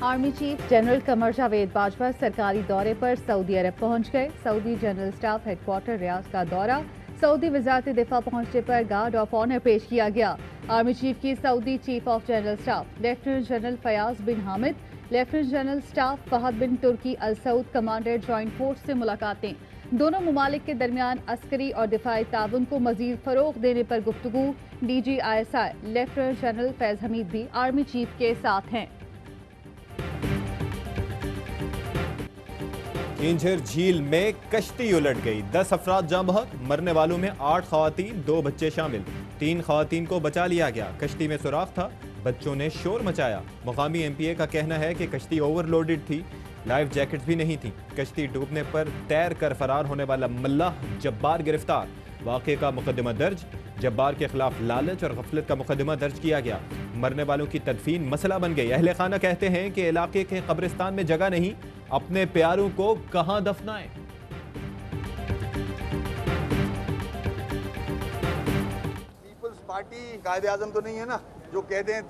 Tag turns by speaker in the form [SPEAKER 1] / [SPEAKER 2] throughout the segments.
[SPEAKER 1] Army chief general Qamar Javed Bajwa सरकारी दौरे पर सऊदी अरब पहुंच गए। Saudi general staff headquarter Riyadh का दौरा। सऊदी वजारत दिफा पहुंचने पर गार्ड ऑफ ऑनर पेश किया गया। आर्मी चीफ की Saudi chief of general staff lieutenant general Fayyaz bin Hamid, lieutenant general staff Fahd bin Turki Al Saud commander joint force से मुलाकातें। दोनों ममालिक के दरमियान अस्करी और दिफाई ताउन को मजीद फरोग देने पर गुफ्तगू। DGISI lieutenant general Faiz Hamid भी आर्मी चीफ के साथ हैं।
[SPEAKER 2] किंझर झील में कश्ती उलट गई, 10 अफराद जाँ बहक, मरने वालों में 8 खवातीन 2 बच्चे शामिल। 3 खवातीन को बचा लिया गया। कश्ती में सुराख था, बच्चों ने शोर मचाया। मुकामी MPA का कहना है कि कश्ती ओवरलोडेड थी, लाइफ जैकेट्स भी नहीं थी। कश्ती डूबने पर तैर कर फरार होने वाला मल्लाह जब्बार गिरफ्तार। वाक़े का मुकदमा दर्ज। जब्बार के खिलाफ लालच और गफलत का मुकदमा दर्ज किया गया। मरने वालों की तदफीन मसला बन गई। अहले खाना कहते हैं कि इलाके के कब्रिस्तान में जगह नहीं, अपने प्यारों को कहां दफनाएं।
[SPEAKER 3] पीपल्स पार्टी कायदे आजम तो नहीं है ना, जो कहते हैं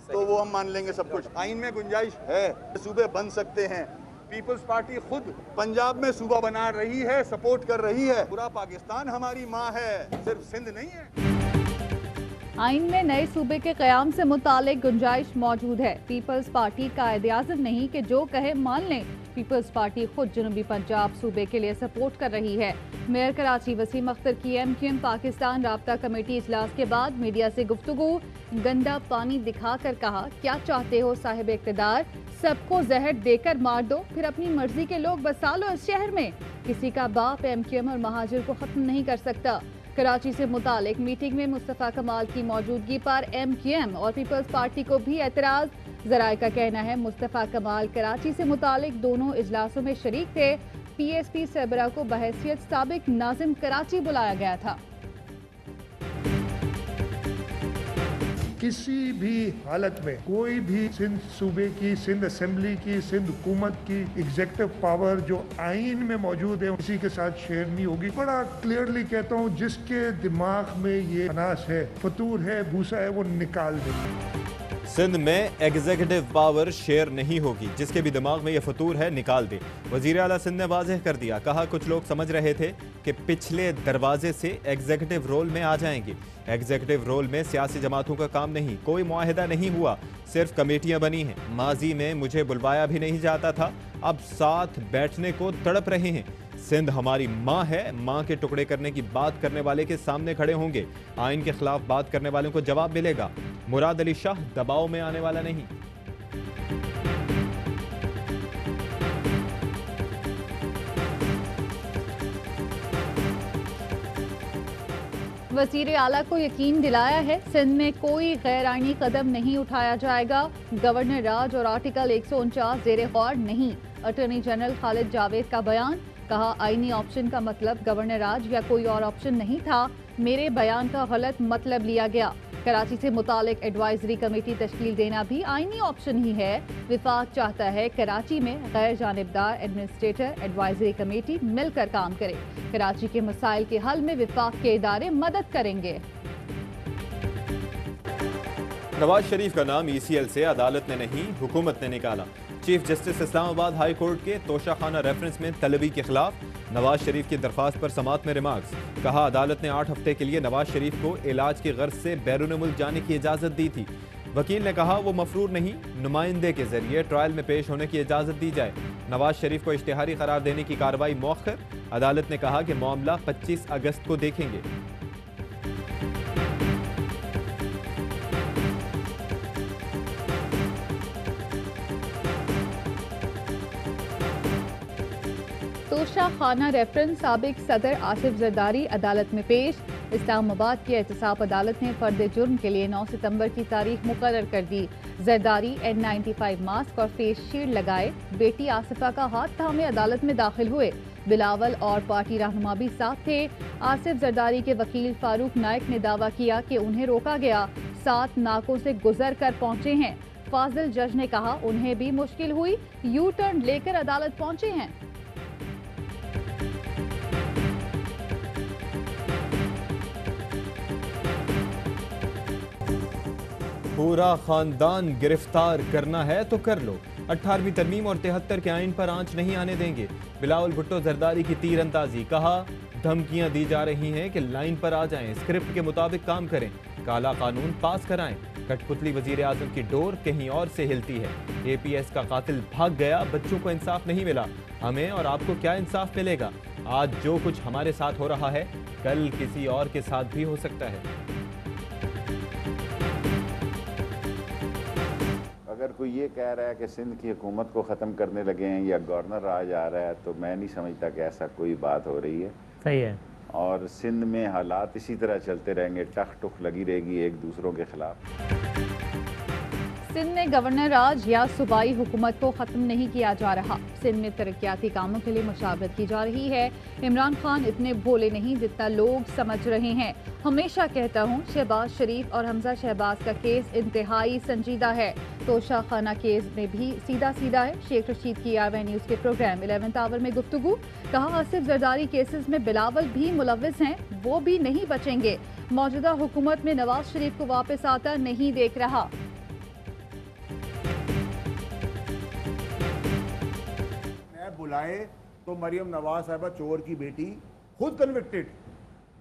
[SPEAKER 3] तो वो हम मान लेंगे सब कुछ। आइन में गुंजाइश है, सूबे बन सकते हैं। पीपल्स पार्टी खुद पंजाब में सूबा बना रही है, सपोर्ट कर रही है। पूरा पाकिस्तान हमारी माँ है, सिर्फ सिंध नहीं है।
[SPEAKER 1] आइन में नए सूबे के कयाम से मुतालिक गुंजाइश मौजूद है। पीपल्स पार्टी कायदे आज़म नहीं कि जो कहे मान लें। पीपल्स पार्टी खुद जनूबी पंजाब सूबे के लिए सपोर्ट कर रही है। मेयर कराची वसीम अख्तर की MQM पाकिस्तान राब्ता कमेटी इजलास के बाद मीडिया से गुफ्तगू। गंदा पानी दिखाकर कहा, क्या चाहते हो साहिब इक़्तिदार, सबको जहर देकर मार दो, फिर अपनी मर्जी के लोग बसा लो इस शहर में। किसी का बाप MQM और महाजिर को खत्म नहीं कर सकता। कराची से मुतालिक मीटिंग में मुस्तफ़ा कमाल की मौजूदगी पर MQM और पीपल्स पार्टी को भी एतराज। जराए का कहना है मुस्तफ़ा कमाल कराची से मुतालिक दोनों इजलासों में शरीक थे। PSP सरबराह को बहैसियत साबिक नाजिम कराची बुलाया गया था।
[SPEAKER 4] किसी भी हालत में कोई भी सिंध सूबे की, सिंध असेंबली की, सिंध हुकूमत की एग्जेक्टिव पावर जो आइन में मौजूद है किसी के साथ शेयर नहीं होगी। बड़ा क्लियरली कहता हूँ, जिसके दिमाग में ये अनास है, फतूर है, भूसा है, वो निकाल दे।
[SPEAKER 2] सिंध में एग्जीक्यूटिव पावर शेयर नहीं होगी, जिसके भी दिमाग में ये फतूर है निकाल दे। वजीर आला सिंध ने वाज़ेह कर दिया। कहा, कुछ लोग समझ रहे थे कि पिछले दरवाजे से एग्जीक्यूटिव रोल में आ जाएंगे। एग्जीक्यूटिव रोल में सियासी जमातों का काम नहीं, कोई मुआहिदा नहीं हुआ, सिर्फ कमेटियां बनी हैं। माजी में मुझे बुलवाया भी नहीं जाता था, अब साथ बैठने को तड़प रहे हैं। सिंध हमारी माँ है, माँ के टुकड़े करने की बात करने वाले के सामने खड़े होंगे। आइन के खिलाफ बात करने वालों को जवाब मिलेगा। मुराद अली शाह दबाव में आने वाला नहीं।
[SPEAKER 1] वज़ीर आला को यकीन दिलाया है, सिंध में कोई गैर आईनी कदम नहीं उठाया जाएगा। गवर्नर राज और आर्टिकल 149 ज़ेरे गौर नहीं। अटॉर्नी जनरल खालिद जावेद का बयान। कहा, आईनी ऑप्शन का मतलब गवर्नर राज या कोई और ऑप्शन नहीं था। मेरे बयान का गलत मतलब लिया गया। कराची से मुतालिक एडवाइजरी कमेटी तश्कील देना भी आईनी ऑप्शन ही है। विफाक चाहता है कराची में गैर जानिबदार एडमिनिस्ट्रेटर एडवाइजरी कमेटी मिलकर काम करे। कराची के मसाइल के हल में विफाक के इदारे मदद करेंगे।
[SPEAKER 2] नवाज शरीफ का नाम ECL से अदालत ने नहीं, हुकूमत ने निकाला। Chief justice Islamabad high court के तोशाखाना रेफरेंस में तलबी के खिलाफ नवाज शरीफ की दरख्वास्त पर समात में रिमार्क्स। कहा, अदालत ने 8 हफ्ते के लिए नवाज शरीफ को इलाज की गर्ज से बैरून मुल्क जाने की इजाज़त दी थी। वकील ने कहा, वो मफरूर नहीं, नुमाइंदे के जरिए ट्रायल में पेश होने की इजाज़त दी जाए। नवाज शरीफ को इश्तिहारी करार देने की कार्रवाई मौखर। अदालत ने कहा कि मामला 25 अगस्त को देखेंगे।
[SPEAKER 1] तोशाखाना रेफरेंस साबिक सदर आसिफ जरदारी अदालत में पेश। इस्लामाबाद की एहतसाब अदालत ने फर्द जुर्म के लिए 9 सितंबर की तारीख मुकर्रर कर दी। जरदारी N95 मास्क और फेस शील्ड लगाए बेटी आसिफा का हाथ थामे अदालत में दाखिल हुए। बिलावल और पार्टी रहनुमा भी साथ थे। आसिफ जरदारी के वकील फारूक नाइक ने दावा किया कि उन्हें रोका गया, 7 नाकों से गुजर कर पहुंचे हैं। फाजिल जज ने कहा, उन्हें भी मुश्किल हुई, यू टर्न लेकर अदालत पहुंचे हैं।
[SPEAKER 2] पूरा खानदान गिरफ्तार करना है तो कर लो। 18वीं तरमीम और 73 के आइन पर आंच नहीं आने देंगे। बिलावल भुट्टो जरदारी की तीर अंदाजी, कहा धमकियां दी जा रही हैं कि लाइन पर आ जाएं, स्क्रिप्ट के मुताबिक काम करें, काला कानून पास कराएं। कठपुतली वजीर आजम की डोर कहीं और से हिलती है। APS का कातिल भाग गया, बच्चों को इंसाफ नहीं मिला, हमें और आपको क्या इंसाफ मिलेगा? आज जो कुछ हमारे साथ हो रहा है कल किसी और के साथ भी हो सकता है।
[SPEAKER 5] अगर कोई ये कह रहा है कि सिंध की हुकूमत को ख़त्म करने लगे हैं या गवर्नर राज आ रहा है, तो मैं नहीं समझता कि ऐसा कोई बात हो रही है।
[SPEAKER 6] सही है।
[SPEAKER 5] और सिंध में हालात इसी तरह चलते रहेंगे, टख टुख लगी रहेगी एक दूसरों के खिलाफ।
[SPEAKER 1] सिंध में गवर्नर राज या सूबाई हुकूमत को खत्म नहीं किया जा रहा। सिंध में तरक्याती कामों के लिए मशावरत की जा रही है। इमरान खान इतने भोले नहीं जितना लोग समझ रहे हैं। हमेशा कहता हूँ शहबाज शरीफ और हमजा शहबाज का केस इंतहाई संजीदा है। तोशा खाना केस में भी सीधा सीधा है। शेख रशीद की RY न्यूज़ के प्रोग्राम 11th आवर में गुफ्तगू, कहा आसिफ जरदारी केसेस में बिलावल भी मुलव्विस हैं, वो भी नहीं बचेंगे। मौजूदा हुकूमत में नवाज शरीफ को वापस आता नहीं देख रहा।
[SPEAKER 7] बुलाए तो मरियम नवाज साहिबा चोर की बेटी खुद कन्विक्टेड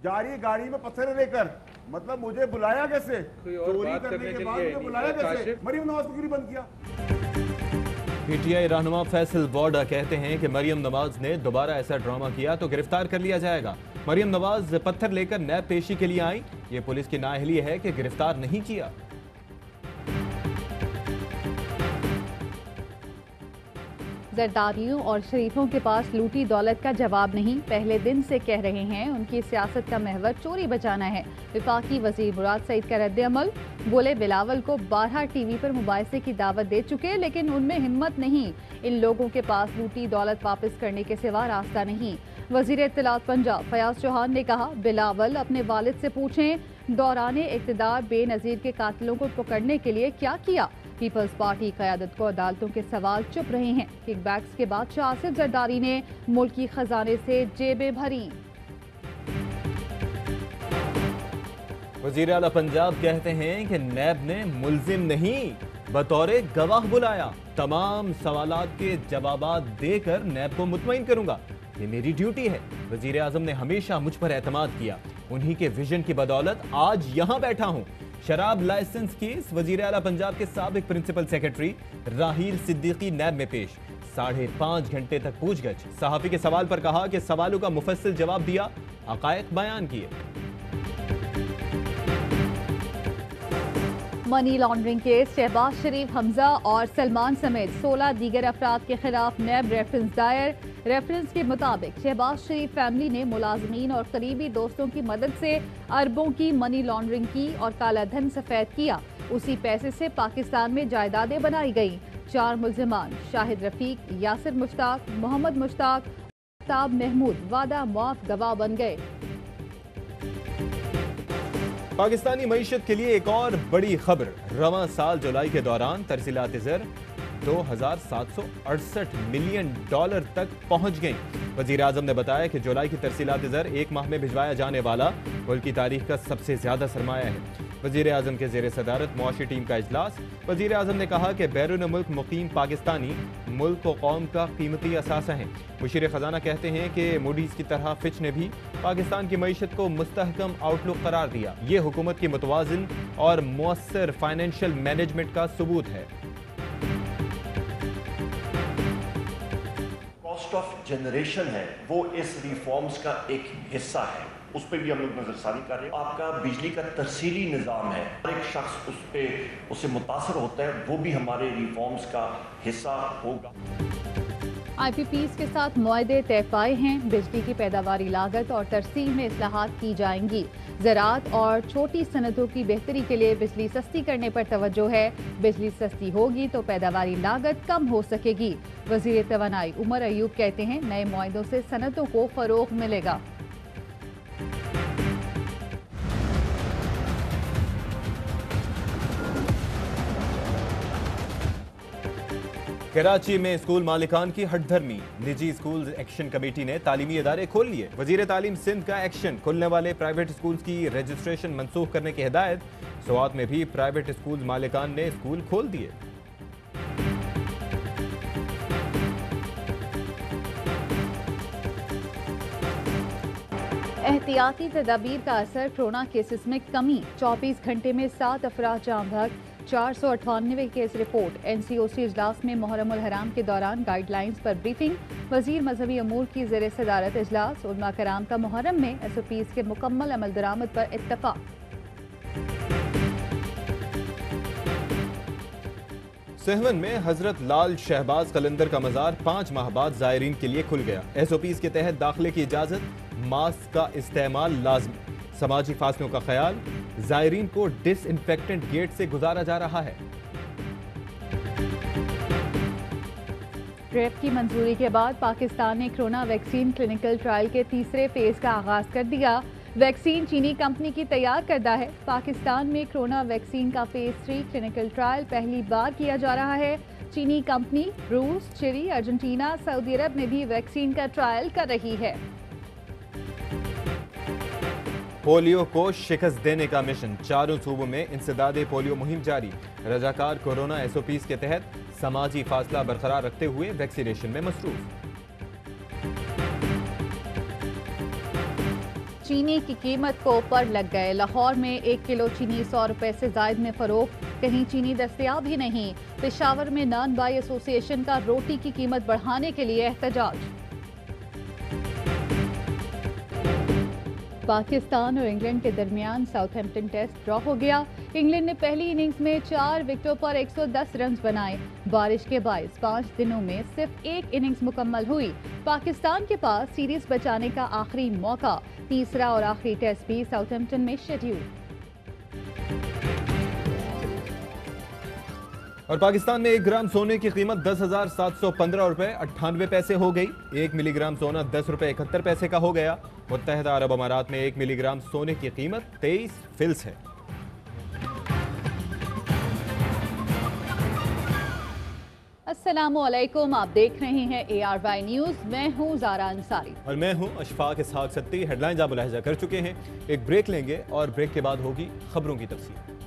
[SPEAKER 7] जा रही है गाड़ी में पत्थर लेकर, मतलब मुझे बुलाया कैसे? चोरी करने के बाद मुझे बुलाया कैसे? मरियम नवाज को क्यों बंद किया?
[SPEAKER 2] PTI रहनुमा फैसल वोडा कहते हैं कि मरियम नवाज ने दोबारा ऐसा ड्रामा किया तो गिरफ्तार कर लिया जाएगा। मरियम नवाज पत्थर लेकर नैब पेशी के लिए आई, ये पुलिस की नाअहली है कि गिरफ्तार नहीं किया।
[SPEAKER 1] जरदारियों और शरीफों के पास लूटी दौलत का जवाब नहीं, पहले दिन से कह रहे हैं उनकी सियासत का महवर चोरी बचाना है। वफाकी वजीर मुराद सईद का रद्द-ए-अमल, बोले बिलावल को 12 TV पर मुबाइसे की दावत दे चुके लेकिन उनमें हिम्मत नहीं। इन लोगों के पास लूटी दौलत वापस करने के सिवा रास्ता नहीं। वजीर इत्तलात पंजाब फयाज चौहान ने कहा बिलावल अपने वालिद से पूछें दौराने इक़्तिदार बेनज़ीर के कातिलों को पकड़ने के लिए क्या किया। पीपल्स पार्टी क़यादत को अदालतों के सवाल चुप रहे हैं। किकबैक्स के बादशाह आसिफ जरदारी ने मुल्की खजाने से जेबें भरी।
[SPEAKER 2] वज़ीर आला पंजाब कहते हैं कि नैब ने मुल्जिम नहीं बतौर गवाह बुलाया, तमाम सवालात के जवाबात देकर नैब को मुतमईन करूंगा, ये मेरी ड्यूटी है। वज़ीर आज़म ने हमेशा मुझ पर एतमाद किया, उन्हीं के विजन की बदौलत आज यहाँ बैठा हूँ। शराब लाइसेंस केस वज़ीर आला पंजाब के साबिक प्रिंसिपल सेक्रेटरी राहील सिद्दीकी नैब में पेश, 5.5 घंटे तक पूछगछ। सहाफ़ी के सवाल पर कहा कि सवालों का मुफस्सिल जवाब दिया, हक़ाइक़ बयान किए।
[SPEAKER 1] मनी लॉन्ड्रिंग केस, शहबाज शरीफ, हमजा और सलमान समेत 16 दीगर अफराद के खिलाफ नैब रेफरेंस दायर। रेफरेंस के मुताबिक शहबाज शरीफ फैमिली ने मुलाजमीन और करीबी दोस्तों की मदद से अरबों की मनी लॉन्ड्रिंग की और काला धन सफेद किया। उसी पैसे से पाकिस्तान में जायदादें बनाई गईं। 4 मुल्जिमान शाहिद रफीक, यासिर मुश्ताक, मोहम्मद मुश्ताक, आफ्ताब महमूद वादा मुआफ गवाह बन गए।
[SPEAKER 2] पाकिस्तानी मईशत के लिए एक और बड़ी खबर, रवां साल जुलाई के दौरान तरसीलात ज़र $2,768 मिलियन तक पहुंच गई। वज़ीर आज़म ने बताया कि जुलाई की तरसीलात ज़र एक माह में भिजवाया जाने वाला मुल्क की तारीख का सबसे ज्यादा सरमाया है। वज़ीर आज़म के ज़ेर सदारत मुआशी टीम का इजलास। वज़ीर आज़म ने कहा कि बैरून मुल्क मुकीम पाकिस्तानी मुल्क व कौम का कीमती असासा हैं। मुशीर ख़जाना कहते हैं कि मूडीज़ की तरह फिच ने भी पाकिस्तान की मईशत को मुस्तहकम आउटलुक करार दिया। ये हुकूमत की मुतवाज़िन और मुअस्सर फाइनेंशियल मैनेजमेंट का सबूत है।
[SPEAKER 8] कॉस्ट ऑफ जनरेशन है वो इस रिफॉर्म्स का एक हिस्सा है, उस पर भी हम लोग नजरसानी कर रहे हैं। आपका बिजली का तरसीली निज़ाम है, हर एक शख्स उससे मुतासर होता है, वो भी हमारे रिफॉर्म्स का हिस्सा होगा।
[SPEAKER 1] IPPs के साथ मुआहदे तय पाए हैं। बिजली की पैदावारी लागत और तरसील में इस्लाहात की जाएंगी। ज़राअत और छोटी सनतों की बेहतरी के लिए बिजली सस्ती करने पर तवज्जो है। बिजली सस्ती होगी तो पैदावारी लागत कम हो सकेगी। वज़ीर तवानाई उमर अयूब कहते हैं नए मुआहदों से सनतों को फ़रोग़ मिलेगा।
[SPEAKER 2] कराची में स्कूल मालिकान की हटधर्मी, निजी स्कूल एक्शन कमेटी ने तालीमी इदारे खोल लिए। वजीर तालीम सिंध का एक्शन, खुलने वाले प्राइवेट स्कूल्स की रजिस्ट्रेशन मनसूख करने की हिदायत। स्वात में भी प्राइवेट स्कूल मालिकान ने स्कूल खोल दिए।
[SPEAKER 1] एहतियाती तदाबीर का असर, कोरोना केसेस में कमी, 24 घंटे में 7 अफराद जाम बहक, 498 केस रिपोर्ट। NCOC इजलास में मुहर्रम उल हराम के दौरान गाइडलाइंस पर ब्रीफिंग, वजीर मजहबी अमूर की ज़ेर सदारत इजलास। उलमा कराम का मुहर्रम में SOPs के मुकम्मल अमल दरामद पर इत्तफाक।
[SPEAKER 2] सहवन में हजरत लाल शहबाज कलंदर का मज़ार 5 माह बाद ज़ायरीन के लिए खुल गया। SOPs के तहत दाखिले की इजाज़त, मास्क का इस्तेमाल लाजमी, समाजी फासलों का ख्याल, ज़ायरीन को डिसइंफेक्टेंट गेट से गुजारा जा रहा है।
[SPEAKER 1] प्रेप की मंजूरी के बाद पाकिस्तान ने कोरोना वैक्सीन क्लिनिकल ट्रायल के तीसरे फेज का आगाज कर दिया। वैक्सीन चीनी कंपनी की तैयार करदा है। पाकिस्तान में कोरोना वैक्सीन का फेज 3 क्लिनिकल ट्रायल पहली बार किया जा रहा है। चीनी कंपनी रूस, चिली, अर्जेंटीना, सऊदी अरब में भी वैक्सीन का ट्रायल कर रही है।
[SPEAKER 2] पोलियो को शिकस्त देने का मिशन, चारों सूबों में इंसदादे पोलियो मुहिम जारी। रजाकार कोरोना SOPs के तहत समाजी फासला बरकरार रखते हुए वैक्सीनेशन में मसरूफ।
[SPEAKER 1] चीनी की कीमत को ऊपर लग गए। लाहौर में 1 किलो चीनी 100 रुपए से जायद में फरोख्त, कहीं चीनी दस्तयाब ही नहीं। पेशावर में नान बाई एसोसिएशन का रोटी की कीमत बढ़ाने के लिए एहतजाज। पाकिस्तान और इंग्लैंड के दरमियान साउथहैम्पटन टेस्ट ड्रॉ हो गया। इंग्लैंड ने पहली इनिंग्स में 4 विकेटों पर 110 रन बनाए। बारिश के बायस 5 दिनों में सिर्फ 1 इनिंग्स मुकम्मल हुई। पाकिस्तान के पास सीरीज बचाने का आखिरी मौका, तीसरा और आखिरी टेस्ट भी साउथहैम्पटन में शेड्यूल।
[SPEAKER 2] और पाकिस्तान में 1 ग्राम सोने की कीमत 10,715 रुपए 98 पैसे हो गई। 1 मिलीग्राम सोना 10 रुपए 71 पैसे का हो गया। मुत्तहिदा अरब अमारात में 1 मिलीग्राम सोने की कीमत 23 फिल्स है।
[SPEAKER 1] अस्सलामुअलैकुम, आप देख रहे हैं ARY न्यूज़। मैं हूं ज़ारा अंसारी
[SPEAKER 2] और मैं हूं अशफाक इसहाक सत्ती। हेडलाइंस आप मुलाहिजा कर चुके हैं। एक ब्रेक लेंगे और ब्रेक के बाद होगी खबरों की तफसील।